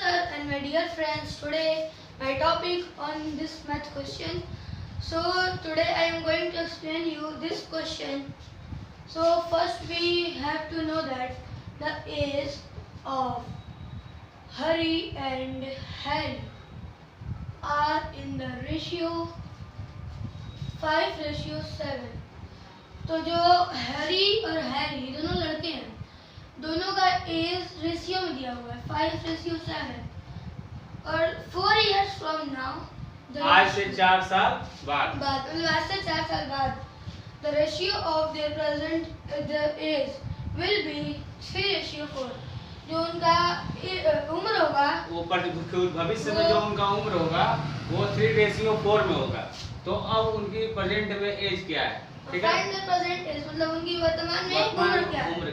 And my dear friends, today my topic on this math question. So today I am going to explain you this question. So first we have to know that the age of Hari and Harry are in the ratio 5:7. तो जो Harry और Harry दोनों लड़के हैं, दोनों का as ratio में दिया हुआ है 5:7 और 4 years from now, आज से 4 साल बाद मतलब आज से 4 साल बाद the ratio of their present the age will be 3:4. जो उनका उम्र होगा वो भविष्य में जो उनका उम्र होगा वो 3:4 में होगा। तो अब उनकी प्रेजेंट में एज क्या है, ठीक है? प्रेजेंट एज मतलब उनकी वर्तमान में उम्र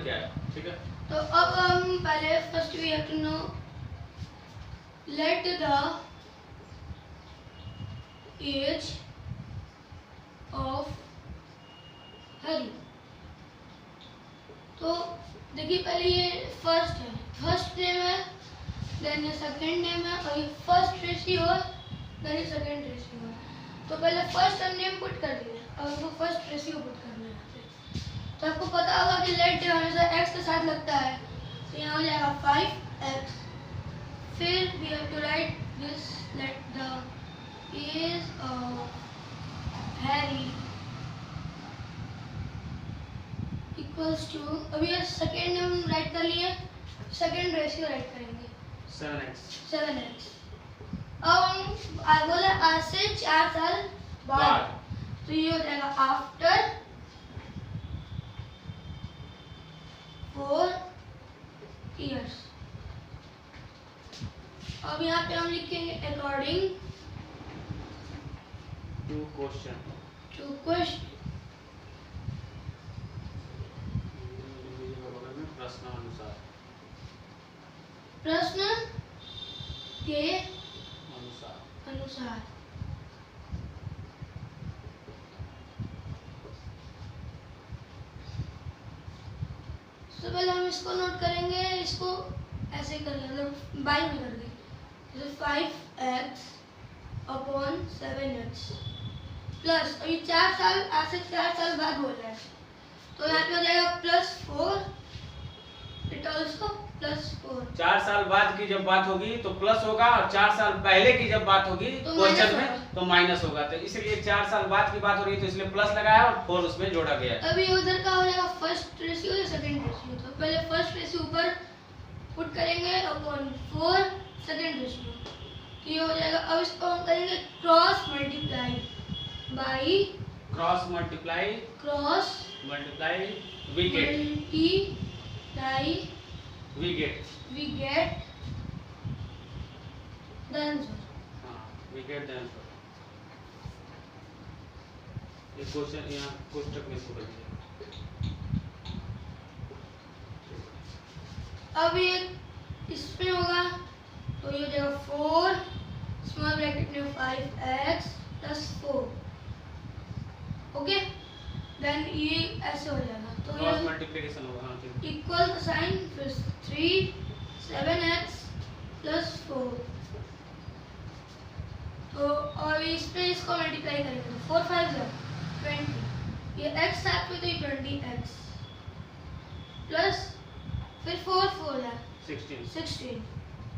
क्या है, ठीक है? तो अब हम पहले first we have to know let the age of Hari. तो देखिए पहले ये फर्स्ट है, फर्स्ट नेम है, देन ये सेकंड नेम है और ये फर्स्ट रेशियो है, देन ये सेकंड रेशियो है। तो पहले फर्स्ट नेम पुट कर दिया और वो फर्स्ट रेशियो पुट करना है। तो आपको पता होगा कि लेट हमेशा x के साथ लगता है, तो यहाँ हो जाएगा 5x। फिर we have to write this let the age of Harry equals to, अभी ये सेकेंड हम राइट कर लिए, सेकेंड रेशियो राइट करेंगे 7x। अब हम बोले आज से 4 साल बाद, तो ये हो जाएगा आफ्टर 4 years। अब यहाँ पे हम लिखेंगे अकॉर्डिंग टू क्वेश्चन प्रश्न के अनुसार। तो पहले हम इसको नोट करेंगे, इसको ऐसे करेंगे मतलब बाई में कर देंगे, जैसे 5x अपॉन 7x प्लस, अभी 4 साल आज से 4 साल बाद बोल रहा है, तो यहाँ पे हो जाएगा +4, इट ऑल्सो +4। 4 साल बाद की जब बात होगी तो प्लस होगा और 4 साल पहले की जब बात होगी क्वेश्चन में तो माइनस होगा। तो इसलिए 4 साल बाद की बात हो रही है तो इसलिए प्लस लगाया और 4 उसमें जोड़ा गया है। अभी उधर का हो जाएगा फर्स्ट रेशियो या सेकंड रेशियो, तो पहले फर्स्ट रेशियो ऊपर पुट करेंगे अपॉन 4 सेकंड रेशियो, तो ये हो जाएगा। अब इसको हम करेंगे cross multiply we get the answer। ये क्वेश्चन यहाँ कोष्टक में इसको कर दीजिए। अब ये इसमें होगा तो ये हो जाएगा 4 स्मॉल ब्रैकेट में 5x + 4, ओके। देन ये ऐसे हो जाएगा, तो ये मल्टीप्लिकेशन होगा, हाँ ठीक। इक्वल साइन फिर 3 7x + 4, तो और इसमें इसको मल्टीप्लाई करेंगे तो 4 5 20, ये x साथ में तो ये 20x प्लस फिर 4 4 है 16,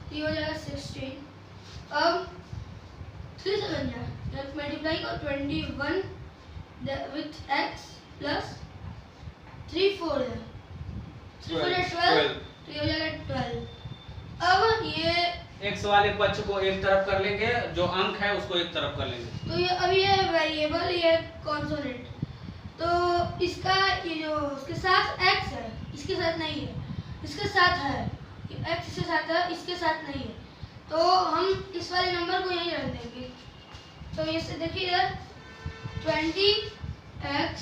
तो ये हो जाएगा 16। अब 3 से बन जाए जब मल्टीप्लाई करो 21 विथ x प्लस 3 4 है 3 4 है 12, तो ये हो जाएगा 12। अब ये x वाले पक्ष को एक तरफ कर लेंगे, जो अंक है उसको एक तरफ कर लेंगे, तो ये अभी ये वेरिएबल ये कॉन्सोनेंट, तो इसका ये जो इसके साथ x है इसके साथ नहीं है, इसके साथ है, x इसके साथ है इसके साथ नहीं है, तो हम इस वाले नंबर को यहीं रख देंगे। तो इससे देखिए इधर 20x,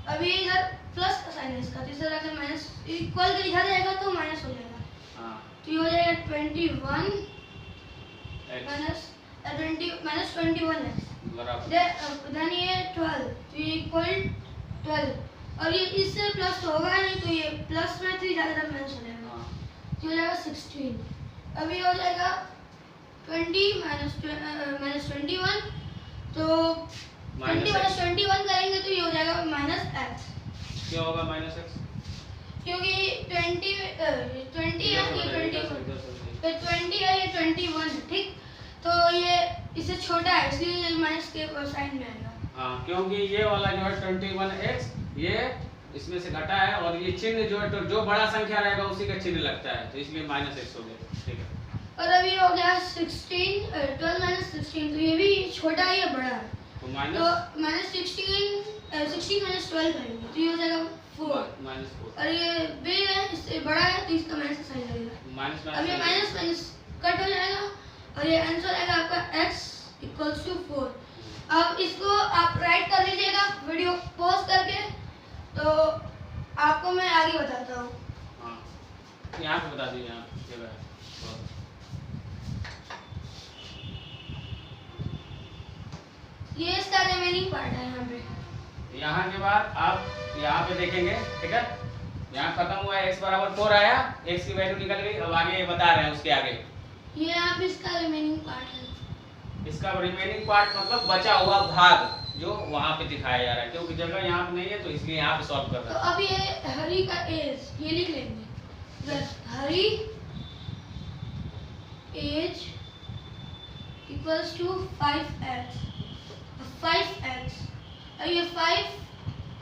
अभी इधर प्लस का साइन है इसका, तो इधर अगर माइनस इक्वल के लिखा जाएगा तो माइनस हो जाएगा, तो ये हो जाएगा 21 माइनस 21x देन ये 12, तो ये इक्वल 12, और ये इससे प्लस तो होगा नहीं, तो ये प्लस में 3 ज्यादा माइनस हो जाएगा, ये हो जाएगा 16। अभी हो जाएगा 20 माइनस 21, तो 20 माइनस 21 करेंगे तो ये हो जाएगा माइनस एक्स। क्या होगा माइनस एक्स? क्योंकि 20 है ये 21, तो 20 है ये 21, ठीक। तो ये इससे छोटा है इसलिए माइनस के साइन में आएगा। हाँ, क्योंकि ये वाला जो है 21x ये इसमें से घटा है और ये चिन्ह जो है तो जो बड़ा संख्या रहेगा उसी का चिन्ह लगता है, तो इसलिए माइनस एक्स हो गया, ठीक है। और अभी हो गया 12 माइनस 16, तो ये भी छोटा है या बड़ा है, तो माइनस 16 माइनस 12 करेंगे तो ये हो जाएगा 4 माइनस 4, और ये भी है इससे बड़ा है तो इसका माइनस साइन लगेगा। माइनस अब ये माइनस माइनस कट हो जाएगा और ये आंसर आएगा आपका x इक्वल्स टू 4। अब इसको आप राइट कर लीजिएगा वीडियो पॉज करके, तो आपको मैं आगे बताता हूँ। हाँ, यहाँ पे बता दीजिए, यहाँ जगह है। ये इसका रिमेनिंग पार्ट है यहाँ पे। यहाँ के बाद आप यहाँ पे देखेंगे, ठीक है, यहाँ खत्म हुआ है, x बराबर 4 आया, x की वैल्यू निकल गई। अब आगे बता रहे हैं उसके आगे, ये यहाँ पे इसका रिमेनिंग पार्ट है। इसका रिमेनिंग पार्ट मतलब बचा हुआ भाग जो वहाँ पे दिखाया जा रहा है, क्योंकि जगह यहाँ पे नहीं है तो इसलिए यहाँ पे सॉल्व कर तो रहे हैं। अब ये हरी का एज ये लिख लेंगे, हरी as equals to 5x, 5x, और ये 5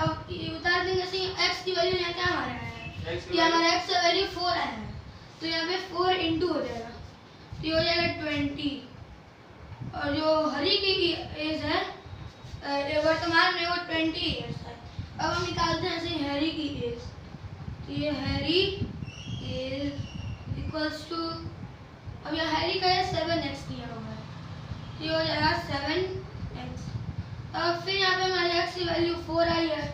अब ये उतार देंगे ऐसे x की वैल्यू यहाँ क्या हमारा है, ये हमारा x का वैल्यू 4 आया है, तो यहाँ पे 4 इंटू हो जाएगा, तो ये हो जाएगा 20। और जो हरी की एज है वर्तमान में वो 20 ईयर्स है। अब हम निकालते हैं ऐसे हैरी की एज, तो ये हैरी एज इक्वल्स टू, अब ये हैरी का 7x दिया हुआ है, तो ये हो जाएगा 7x। अब फिर यहाँ पे हमारे x की वैल्यू 4 आई है,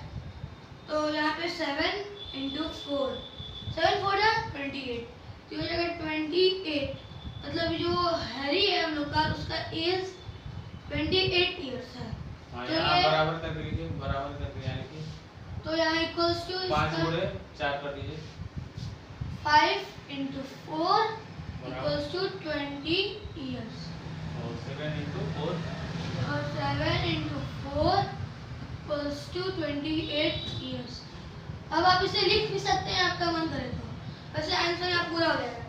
तो यहाँ पे 7 इंटू 4, 7 4 है 28, तो ये हो जाएगा 28। मतलब जो हैरी है हम लोग का उसका एज 28 ईयर्स है। हाँ, तो यहाँ ये बराबर कर दीजिए, बराबर कर दीजिए, यानी कि तो यहाँ इक्वल्स टू 5 गुणे 4 कर दीजिए, 5 इंटू 4 इक्वल्स टू 20 ईयर्स, और 7 इंटू 4, और 7 इंटू 4 इक्वल्स टू 28 ईयर्स। अब आप इसे लिख भी सकते हैं आपका मन करे तो, वैसे आंसर यहाँ पूरा हो जाएगा,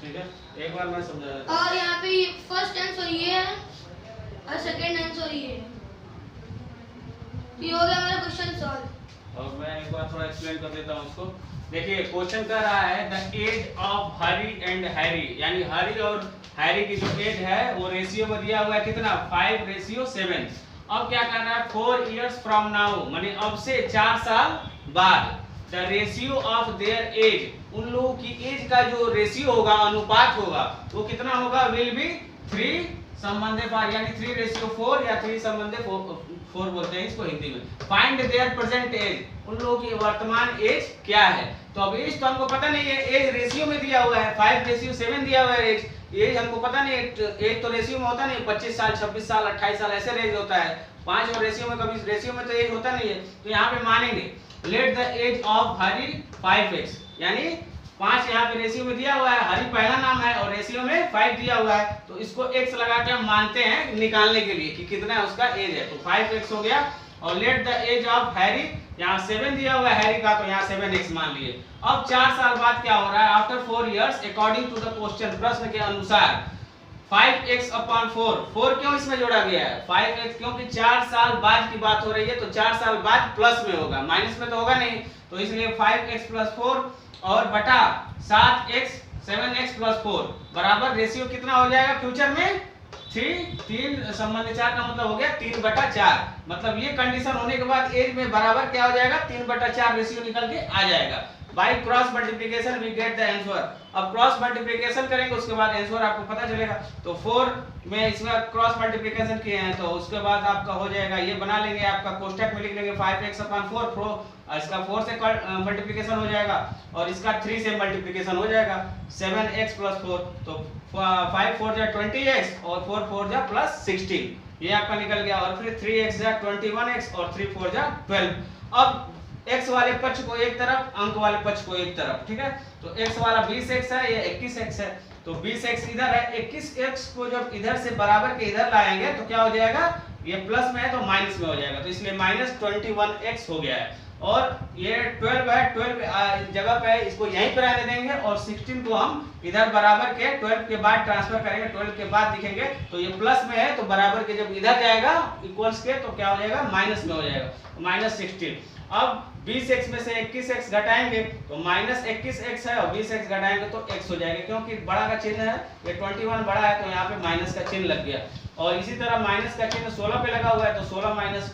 ठीक है। एक बार मैं समझा देता हूँ। और यहाँ पे फर्स्ट आंसर ये है और सेकंड आंसर ये है, ये हो गया हमारा क्वेश्चन सॉल्व। और मैं एक बार थोड़ा एक्सप्लेन कर देता हूँ उसको। देखिए क्वेश्चन कर रहा है the age of Hari and Harry, यानी हरी और हैरी की जो एज है वो रेशियो में दिया हुआ है कितना, 5:7। अब क्या कर रहा है, 4 इयर्स फ्रॉम नाउ, माने अब से 4 साल बाद, the ratio of their age, उन लोगों की एज का जो रेशियो होगा, अनुपात होगा, वो कितना होगा, विल बी 3 संबंधे 5, यानी 3:4 या 3 संबंधे 4 बोलते हैं इसको हिंदी में। फाइंड देयर प्रेजेंट एज, उन लोगों की वर्तमान एज क्या है। तो अब एज तो हमको पता नहीं है, एज रेशियो में दिया हुआ है, 5:7 दिया हुआ है एज हमको पता नहीं है, एज तो रेशियो में होता नहीं, 25 साल 26 साल 28 साल ऐसे रेंज होता है, 5 और रेशियो में कभी रेशियो में तो एज होता नहीं है, तो यहाँ पे मानेंगे let the age of Hari 5x, यानी 5 यहाँ पे रेशियो में दिया हुआ है, हरी पहला नाम है और रेशियो में 5 दिया हुआ है, तो इसको x लगा के हम मानते हैं निकालने के लिए कि कितना उसका एज है, तो 5x हो गया। और let the age of Harry, यहाँ 7 दिया हुआ है हैरी का, तो यहाँ 7x मान लिए। अब 4 साल बाद क्या हो रहा है, after 4 years according to the question, प्रश्न के अनुसार 5x upon 4 क्यों इसमें जोड़ा गया है, 5x क्योंकि 4 साल बाद की बात हो रही है, तो 4 साल बाद प्लस में होगा, माइनस में तो होगा नहीं, तो इसलिए 5x + 4 और बटा 7x 7x + 4 बराबर रेशियो कितना हो जाएगा फ्यूचर में 3 संबंध 4 का मतलब हो गया 3/4। मतलब ये कंडीशन होने के बाद एज में बराबर क्या हो जाएगा, 3/4 रेशियो निकल के आ जाएगा। By cross multiplication we get the answer. अब क्रॉस मल्टीप्लिकेशन करेंगे उसके बाद आंसर आपको पता चलेगा। तो 4 में इसमें क्रॉस मल्टीप्लिकेशन किए हैं तो उसके बाद आपका हो जाएगा, ये बना लेंगे, आपका कोष्ठक में लिख लेंगे 5x upon 4, इसका 4 से मल्टीप्लिकेशन हो जाएगा और इसका 3 से मल्टीप्लिकेशन हो जाएगा 7x + 4, तो 5 4 जा 20x और 4 4 जा +16, ये आपका निकल गया। और फिर 3x जा 21x और 3 4 जा 12। अब x वाले पक्ष को एक तरफ, अंक वाले पक्ष को एक तरफ, ठीक है। तो x वाला 20x है, ये 21x है, तो 20x इधर है, 21x को जब इधर से बराबर के इधर लाएंगे तो क्या हो जाएगा, ये प्लस में है तो माइनस में हो जाएगा, तो इसलिए माइनस 21x हो गया है। और ये 12 है, 12 जगह पे है, इसको यहीं पर आने देंगे और 16 को हम इधर बराबर के 12 के बाद ट्रांसफर करेंगे, 12 के बाद दिखेंगे, तो ये प्लस में है तो बराबर के जब इधर जाएगा इक्वल्स के तो क्या हो जाएगा, माइनस में हो जाएगा, माइनस 16। अब 20x में से 21x घटाएंगे तो माइनस 21x है और 20x घटाएंगे तो x हो जाएगा, क्योंकि बड़ा का चिन्ह है, ये 21 बड़ा है तो यहाँ पे माइनस का चिन्ह लग गया। और इसी तरह माइनस का चिन्ह 16 पे लगा हुआ है तो 16 माइनस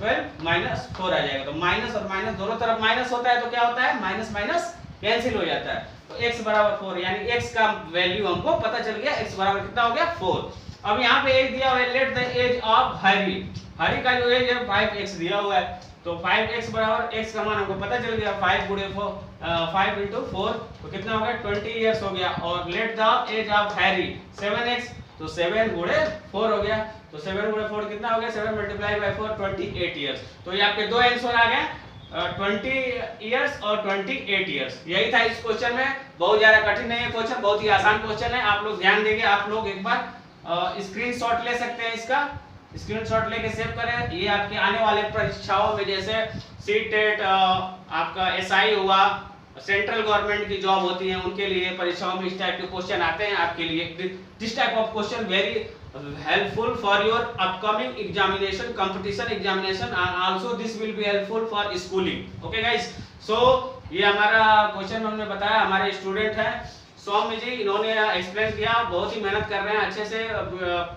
12 माइनस 4 आ जाएगा, तो माइनस और माइनस दोनों तरफ माइनस होता है तो क्या होता है, माइनस माइनस कैंसिल हो जाता है, तो x बराबर 4, यानी x का वैल्यू हमको पता चल गया, x बराबर कितना हो गया, 4। अब यहाँ पे एज दिया हुआ है, let the age of Harry, Harry का जो एज है 5x दिया हुआ है, तो 5x बराबर x का मान हमको पता चल गया, 5 गुणे 5 into 4 तो कितना हो गया, 20 इयर्स हो गया। और let the age of Harry 7x, तो 7 गुणे 4 हो गया, तो 7 गुणे 4 कितना हो गया, 7 मल्टीप्लाई बाय 4 28 इयर्स। तो ये आपके दो आंसर आ गए, 20 इयर्स और 28 इयर्स। यही था इस क्वेश्चन में, बहुत ज्यादा कठिन नहीं है क्वेश्चन, बहुत ही आसान क्वेश्चन है, आप लोग ध्यान देंगे, आप लोग एक बार स्क्रीनशॉट ले सकते हैं, इसका स्क्रीनशॉट लेके सेव करें, ये आपके आने वाले परीक्षाओं में जैसे सीटेट, आपका एसआई हुआ, सेंट्रल गवर्नमेंट की जॉब होती है उनके लिए परीक्षाओं में इस टाइप के क्वेश्चन आते हैं आपके लिए। This type of question very helpful for your upcoming examination, competition examination, and also this will be helpful for schooling. Okay guys, so ये हमारा क्वेश्चन हमने बताया, हमारे स्टूडेंट हैं सौम्य जी, इन्होंने एक्सप्लेन किया, बहुत ही मेहनत कर रहे हैं, अच्छे से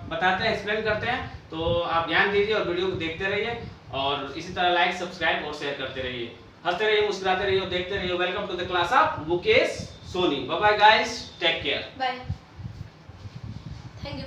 बताते हैं, एक्सप्लेन करते हैं, तो आप ध्यान दीजिए और वीडियो को देखते रहिए और इसी तरह लाइक, सब्सक्राइब और शेयर करते रहिए, हंसते रहिए, मुस्कुराते रहिए, देखते रहिए। Welcome to the class of Mukesh Soni. Bye bye guys, take care, bye, thank you.